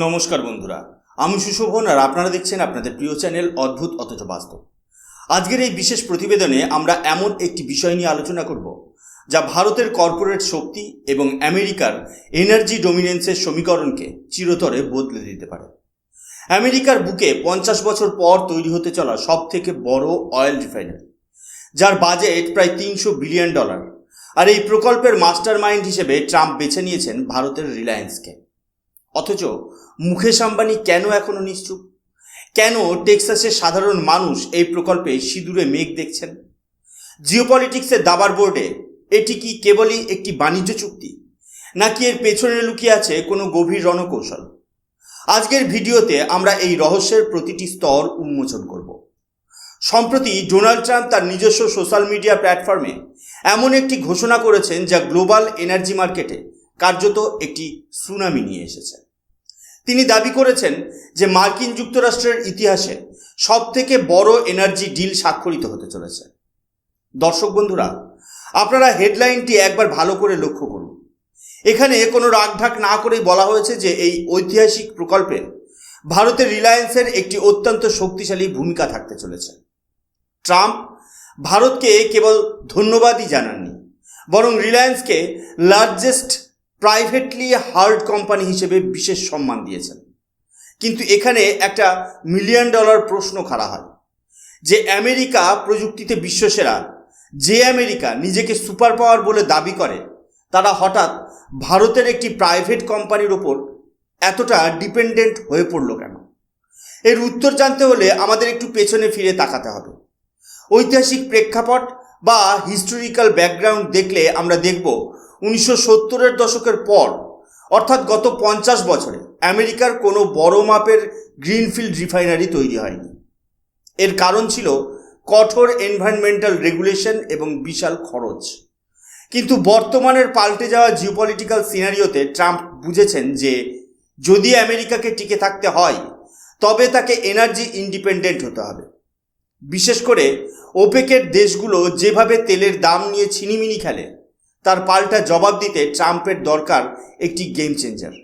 নমস্কার বন্ধুরা, আমি সুশোভন আর আপনারা দেখছেন আপনাদের প্রিয় চ্যানেল অদ্ভুত অথচ বাস্তব। আজকের এই বিশেষ প্রতিবেদনে আমরা এমন একটি বিষয় নিয়ে আলোচনা করব যা ভারতের কর্পোরেট শক্তি এবং আমেরিকার এনার্জি ডমিনেন্সের সমীকরণকে চিরতরে বদলে দিতে পারে। আমেরিকার বুকে 50 বছর পর তৈরি হতে চলা সব থেকে বড় অয়েল রিফাইনারি, যার বাজেট প্রায় $300 বিলিয়ন। আর এই প্রকল্পের মাস্টার মাইন্ড হিসেবে ট্রাম্প বেছে নিয়েছেন ভারতের রিলায়েন্সকে। অথচ মুকেশ আম্বানি কেন এখনো নিশ্চুপ? কেন টেক্সাসের সাধারণ মানুষ এই প্রকল্পে সিঁদুরে মেঘ দেখছেন? জিওপলিটিক্সের দাবার বোর্ডে এটি কি কেবলই একটি বাণিজ্য চুক্তি, নাকি এর পেছনে লুকিয়ে আছে কোনো গভীর রণকৌশল? আজকের ভিডিওতে আমরা এই রহস্যের প্রতিটি স্তর উন্মোচন করব। সম্প্রতি ডোনাল্ড ট্রাম্প তার নিজস্ব সোশ্যাল মিডিয়া প্ল্যাটফর্মে এমন একটি ঘোষণা করেছেন যা গ্লোবাল এনার্জি মার্কেটে কার্যত একটি সুনামি নিয়ে এসেছে। তিনি দাবি করেছেন যে মার্কিন যুক্তরাষ্ট্রের ইতিহাসে সবথেকে বড় এনার্জি ডিল স্বাক্ষরিত হতে চলেছে। দর্শক বন্ধুরা, আপনারা হেডলাইনটি একবার ভালো করে লক্ষ্য করুন। এখানে কোনো রাগঢাক না করেই বলা হয়েছে যে এই ঐতিহাসিক প্রকল্পে ভারতের রিলায়েন্সের একটি অত্যন্ত শক্তিশালী ভূমিকা থাকতে চলেছে। ট্রাম্প ভারতকে কেবল ধন্যবাদই জানাননি, বরং রিলায়েন্সকে লার্জেস্ট প্রাইভেটলি হার্ড কোম্পানি হিসেবে বিশেষ সম্মান দিয়েছেন। কিন্তু এখানে একটা $1 মিলিয়ন প্রশ্ন খাড়া হয়, যে আমেরিকা প্রযুক্তিতে বিশ্বসেরা, যে আমেরিকা নিজেকে সুপার পাওয়ার বলে দাবি করে, তারা হঠাৎ ভারতের একটি প্রাইভেট কোম্পানির ওপর এতটা ডিপেন্ডেন্ট হয়ে পড়ল কেন? এর উত্তর জানতে হলে আমাদের একটু পেছনে ফিরে তাকাতে হবে। ঐতিহাসিক প্রেক্ষাপট বা হিস্টোরিক্যাল ব্যাকগ্রাউন্ড দেখলে আমরা দেখব 1970-এর দশকের পর, অর্থাৎ গত 50 বছরে আমেরিকার কোনো বড় মাপের গ্রিনফিল্ড রিফাইনারি তৈরি হয়নি। এর কারণ ছিল কঠোর এনভায়রনমেন্টাল রেগুলেশন এবং বিশাল খরচ। কিন্তু বর্তমানের পাল্টে যাওয়া জিওপলিটিক্যাল সিনারিওতে ট্রাম্প বুঝেছেন যে যদি আমেরিকাকে টিকে থাকতে হয়, তবে তাকে এনার্জি ইন্ডিপেন্ডেন্ট হতে হবে। বিশেষ করে ওপেকের দেশগুলো যেভাবে তেলের দাম নিয়ে ছিনিমিনি খেলে, তার পাল্টা জবাব দিতে ট্রাম্পের দরকার একটি গেম চেঞ্জার।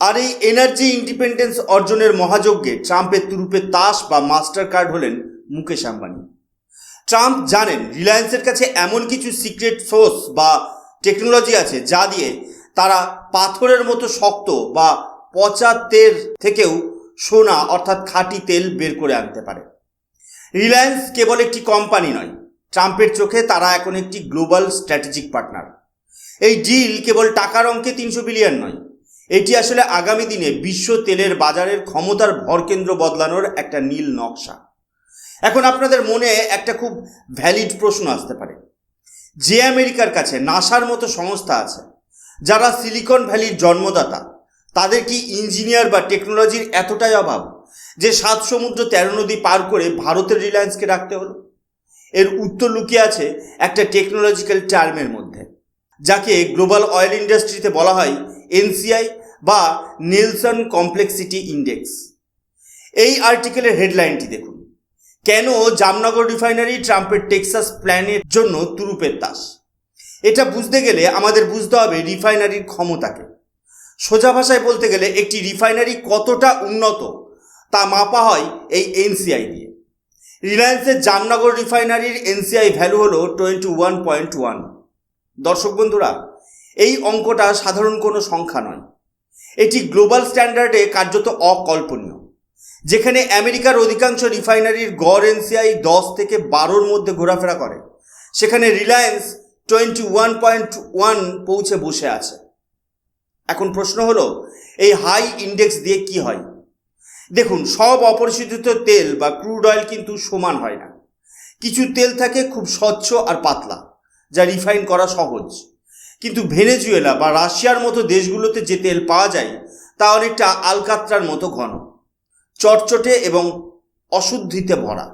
আর এই এনার্জি ইন্ডিপেন্ডেন্স অর্জনের মহাযজ্ঞে ট্রাম্পের তুরুপের তাস বা মাস্টার কার্ড হলেন মুকেশ আম্বানি। ট্রাম্প জানেন রিলায়েন্সের কাছে এমন কিছু সিক্রেট সোর্স বা টেকনোলজি আছে যা দিয়ে তারা পাথরের মতো শক্ত বা পচা তেল থেকেও সোনা অর্থাৎ খাঁটি তেল বের করে আনতে পারে। রিলায়েন্স কেবল একটি কোম্পানি নয়, ট্রাম্পের চোখে তারা এখন একটি গ্লোবাল স্ট্র্যাটেজিক পার্টনার। এই ডিল কেবল টাকার অঙ্কে 300 বিলিয়ন নয়, এটি আসলে আগামী দিনে বিশ্ব তেলের বাজারের ক্ষমতার ভরকেন্দ্র বদলানোর একটা নীল নকশা। এখন আপনাদের মনে একটা খুব ভ্যালিড প্রশ্ন আসতে পারে, যে আমেরিকার কাছে নাসার মতো সংস্থা আছে, যারা সিলিকন ভ্যালির জন্মদাতা, তাদের কি ইঞ্জিনিয়ার বা টেকনোলজির এতটাই অভাব যে 7 সমুদ্র 13 নদী পার করে ভারতের রিলায়েন্সকে রাখতে হলো? এর উত্তর লুকিয়ে আছে একটা টেকনোলজিক্যাল টার্মের মধ্যে, যাকে গ্লোবাল অয়েল ইন্ডাস্ট্রিতে বলা হয় এনসিআই বা নেলসন কমপ্লেক্সিটি ইন্ডেক্স। এই আর্টিকেলের হেডলাইনটি দেখুন, কেন জামনগর রিফাইনারি ট্রাম্পের টেক্সাস প্ল্যানের জন্য তুরুপের তাস। এটা বুঝতে গেলে আমাদের বুঝতে হবে রিফাইনারির ক্ষমতাকে। সোজা ভাষায় বলতে গেলে একটি রিফাইনারি কতটা উন্নত তা মাপা হয় এই এনসিআই দিয়ে। রিলায়েন্সের জামনগর রিফাইনারির এনসিআই ভ্যালু হলো 21.1। দর্শক বন্ধুরা, এই অঙ্কটা সাধারণ কোনো সংখ্যা নয়, এটি গ্লোবাল স্ট্যান্ডার্ডে কার্যত অকল্পনীয়। যেখানে আমেরিকার অধিকাংশ রিফাইনারির গড় এনসিআই 10 থেকে 12-র মধ্যে ঘোরাফেরা করে, সেখানে রিলায়েন্স 21.1 পৌঁছে বসে আছে। এখন প্রশ্ন হলো, এই হাই ইন্ডেক্স দিয়ে কি হয়? দেখুন, সব অপরিশোধিত তেল বা ক্রুড অয়েল কিন্তু সমান হয় না। কিছু তেল থাকে খুব স্বচ্ছ আর পাতলা, যা রিফাইন করা সহজ। কিন্তু ভেনেজুয়েলা বা রাশিয়ার মতো দেশগুলোতে যে তেল পাওয়া যায় তা অনেকটা আলকাত্রার মতো ঘন, চটচটে এবং অশুদ্ধিতে ভরা,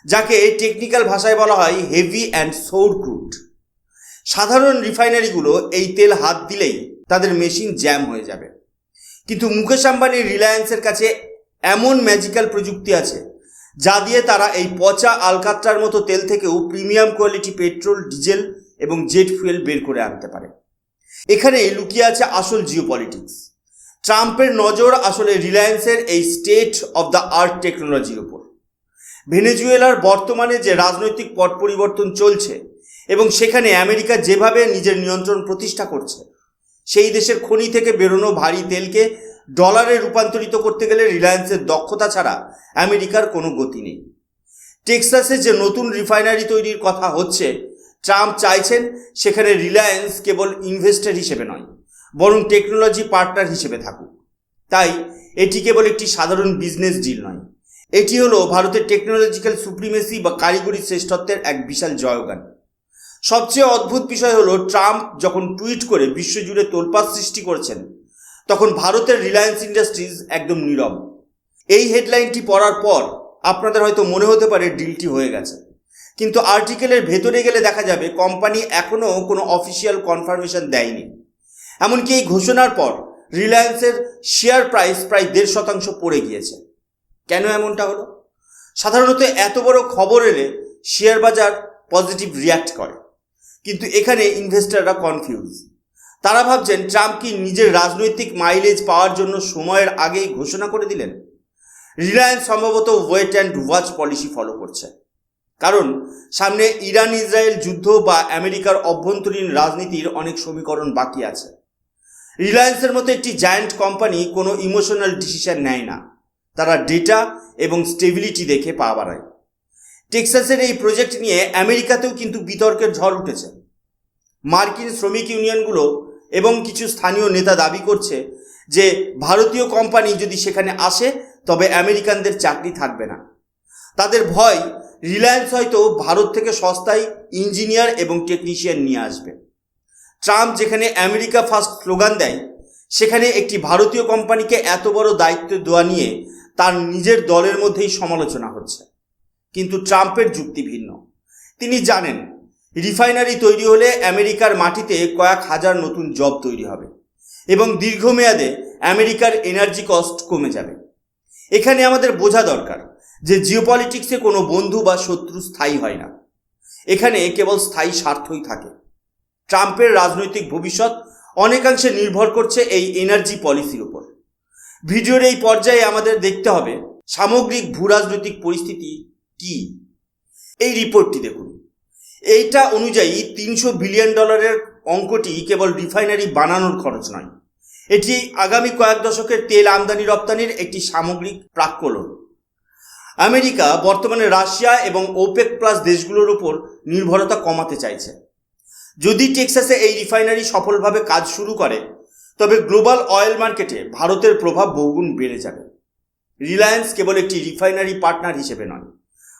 যাকে টেকনিক্যাল ভাষায় বলা হয় হেভি অ্যান্ড সোর ক্রুড। সাধারণ রিফাইনারিগুলো এই তেল হাত দিলেই তাদের মেশিন জ্যাম হয়ে যাবে। কিন্তু মুকেশ আম্বানির রিলায়েন্সের কাছে এমন ম্যাজিক্যাল প্রযুক্তি আছে যা দিয়ে তারা এই পচা আলকাত্রার মতো তেল থেকেও প্রিমিয়াম কোয়ালিটি পেট্রোল, ডিজেল এবং জেট ফুয়েল বের করে আনতে পারে। এখানে লুকিয়ে আছে আসল জিওপলিটিক্স। ট্রাম্পের নজর আসলে রিলায়েন্সের এই স্টেট অফ দ্য আর্ট টেকনোলজির উপর। ভেনেজুয়েলার বর্তমানে যে রাজনৈতিক পট পরিবর্তন চলছে এবং সেখানে আমেরিকা যেভাবে নিজের নিয়ন্ত্রণ প্রতিষ্ঠা করছে, সেই দেশের খনি থেকে বেরোনো ভারী তেলকে ডলারে রূপান্তরিত করতে গেলে রিলায়েন্সের দক্ষতা ছাড়া আমেরিকার কোনো গতি নেই। টেক্সাসে যে নতুন রিফাইনারি তৈরির কথা হচ্ছে, ট্রাম্প চাইছেন সেখানে রিলায়েন্স কেবল ইনভেস্টর হিসেবে নয়, বরং টেকনোলজি পার্টনার হিসেবে থাকুক। তাই এটি কেবল একটি সাধারণ বিজনেস ডিল নয়, এটি হলো ভারতের টেকনোলজিক্যাল সুপ্রিমেসি বা কারিগরি শ্রেষ্ঠত্বের এক বিশাল জয়গান। সবচেয়ে অদ্ভুত বিষয় হলো, ট্রাম্প যখন টুইট করে বিশ্বজুড়ে তোলপাড় সৃষ্টি করেছেন, তখন ভারতের রিলায়েন্স ইন্ডাস্ট্রিজ একদম নীরব। এই হেডলাইনটি পড়ার পর আপনাদের হয়তো মনে হতে পারে ডিলটি হয়ে গেছে, কিন্তু আর্টিকেলের ভেতরে গেলে দেখা যাবে কোম্পানি এখনও কোনো অফিসিয়াল কনফার্মেশন দেয়নি। এমনকি এই ঘোষণার পর রিলায়েন্সের শেয়ার প্রাইস প্রায় 1.5% পড়ে গিয়েছে। কেন এমনটা হলো? সাধারণত এত বড় খবর এলে শেয়ার বাজার পজিটিভ রিয়্যাক্ট করে, কিন্তু এখানে ইনভেস্টররা কনফিউজ। তারা ভাবছেন ট্রাম্প কি নিজের রাজনৈতিক মাইলেজ পাওয়ার জন্য সময়ের আগেই ঘোষণা করে দিলেন। রিলায়েন্স সম্ভবত wait and watch policy follow করছে, কারণ সামনে ইরান ইসরায়েল যুদ্ধ বা আমেরিকার অভ্যন্তরীণ রাজনীতির অনেক সমীকরণ বাকি আছে। রিলায়েন্সের মতো একটি জায়ান্ট কোম্পানি কোনো ইমোশনাল ডিসিশন নেয় না, তারা ডেটা এবং স্টেবিলিটি দেখে পা বাড়ায়। টেক্সাসের এই প্রজেক্ট নিয়ে আমেরিকাতেও কিন্তু বিতর্কের ঝড় উঠেছে। মার্কিন শ্রমিক ইউনিয়নগুলো এবং কিছু স্থানীয় নেতা দাবি করছে যে ভারতীয় কোম্পানি যদি সেখানে আসে তবে আমেরিকানদের চাকরি থাকবে না। তাদের ভয় রিলায়েন্স হয়তো ভারত থেকে সস্তায় ইঞ্জিনিয়ার এবং টেকনিশিয়ান নিয়ে আসবে। ট্রাম্প যেখানে আমেরিকা ফার্স্ট স্লোগান দেয়, সেখানে একটি ভারতীয় কোম্পানিকে এত বড় দায়িত্ব দেওয়া নিয়ে তার নিজের দলের মধ্যেই সমালোচনা হচ্ছে। কিন্তু ট্রাম্পের যুক্তি ভিন্ন। তিনি জানেন রিফাইনারি তৈরি হলে আমেরিকার মাটিতে কয়েক হাজার নতুন জব তৈরি হবে এবং দীর্ঘমেয়াদে আমেরিকার এনার্জি কস্ট কমে যাবে। এখানে আমাদের বোঝা দরকার যে জিওপলিটিক্সে কোনো বন্ধু বা শত্রু স্থায়ী হয় না, এখানে কেবল স্থায়ী স্বার্থই থাকে। ট্রাম্পের রাজনৈতিক ভবিষ্যৎ অনেকাংশে নির্ভর করছে এই এনার্জি পলিসির উপর। ভিডিওর এই পর্যায়ে আমাদের দেখতে হবে সামগ্রিক ভূরাজনৈতিক পরিস্থিতি কি। এই রিপোর্টটি দেখুন। এইটা অনুযায়ী $300 বিলিয়ন অঙ্কটি কেবল রিফাইনারি বানানোর খরচ নয়, এটি আগামী কয়েক দশকের তেল আমদানি রপ্তানির একটি সামগ্রিক প্রাক্কলন। আমেরিকা বর্তমানে রাশিয়া এবং ওপেক প্লাস দেশগুলোর উপর নির্ভরতা কমাতে চাইছে। যদি টেক্সাসে এই রিফাইনারি সফলভাবে কাজ শুরু করে, তবে গ্লোবাল অয়েল মার্কেটে ভারতের প্রভাব বহুগুণ বেড়ে যাবে। রিলায়েন্স কেবল একটি রিফাইনারি পার্টনার হিসেবে নয়,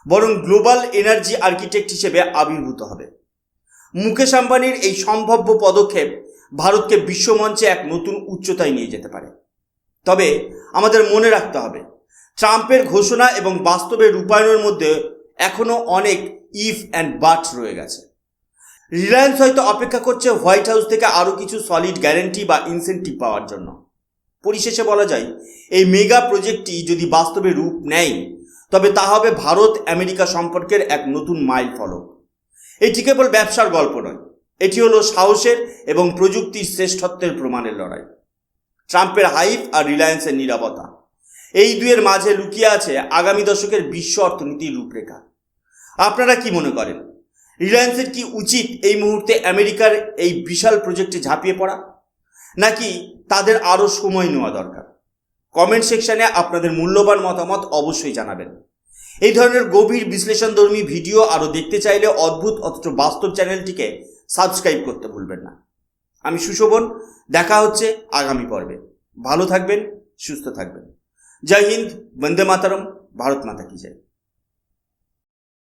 বরং গ্লোবাল এনার্জি আর্কিটেক্ট হিসেবে আবির্ভূত হবে। মুকেশ আম্বানির এই সম্ভাব্য পদক্ষেপ ভারতকে বিশ্বমঞ্চে এক নতুন উচ্চতায় নিয়ে যেতে পারে। তবে আমাদের মনে রাখতে হবে, ট্রাম্পের ঘোষণা এবং বাস্তবে রূপায়ণের মধ্যে এখনও অনেক ইফ অ্যান্ড বাট রয়ে গেছে। রিলায়েন্স হয়তো অপেক্ষা করছে হোয়াইট হাউস থেকে আরও কিছু সলিড গ্যারেন্টি বা ইনসেন্টিভ পাওয়ার জন্য। পরিশেষে বলা যায়, এই মেগা প্রজেক্টটি যদি বাস্তবে রূপ নেয়, তবে তা হবে ভারত আমেরিকা সম্পর্কের এক নতুন মাইল ফলক। এটি কেবল ব্যবসার গল্প নয়, এটি হলো সাহসের এবং প্রযুক্তির শ্রেষ্ঠত্বের প্রমাণের লড়াই। ট্রাম্পের হাইপ আর রিলায়েন্সের নীরবতা, এই দুয়ের মাঝে লুকিয়ে আছে আগামী দশকের বিশ্ব অর্থনীতির রূপরেখা। আপনারা কি মনে করেন, রিলায়েন্সের কি উচিত এই মুহূর্তে আমেরিকার এই বিশাল প্রজেক্টে ঝাঁপিয়ে পড়া, নাকি তাদের আরও সময় নেওয়া দরকার? কমেন্ট সেকশনে আপনাদের মূল্যবান মতামত অবশ্যই জানাবেন। এই ধরনের গভীর বিশ্লেষণধর্মী ভিডিও আরও দেখতে চাইলে অদ্ভুত অথচ বাস্তব চ্যানেলটিকে সাবস্ক্রাইব করতে ভুলবেন না। আমি সুশোভন, দেখা হচ্ছে আগামী পর্বে। ভালো থাকবেন, সুস্থ থাকবেন। জয় হিন্দ, বন্দে মাতরম, ভারত মাতা কি জয়।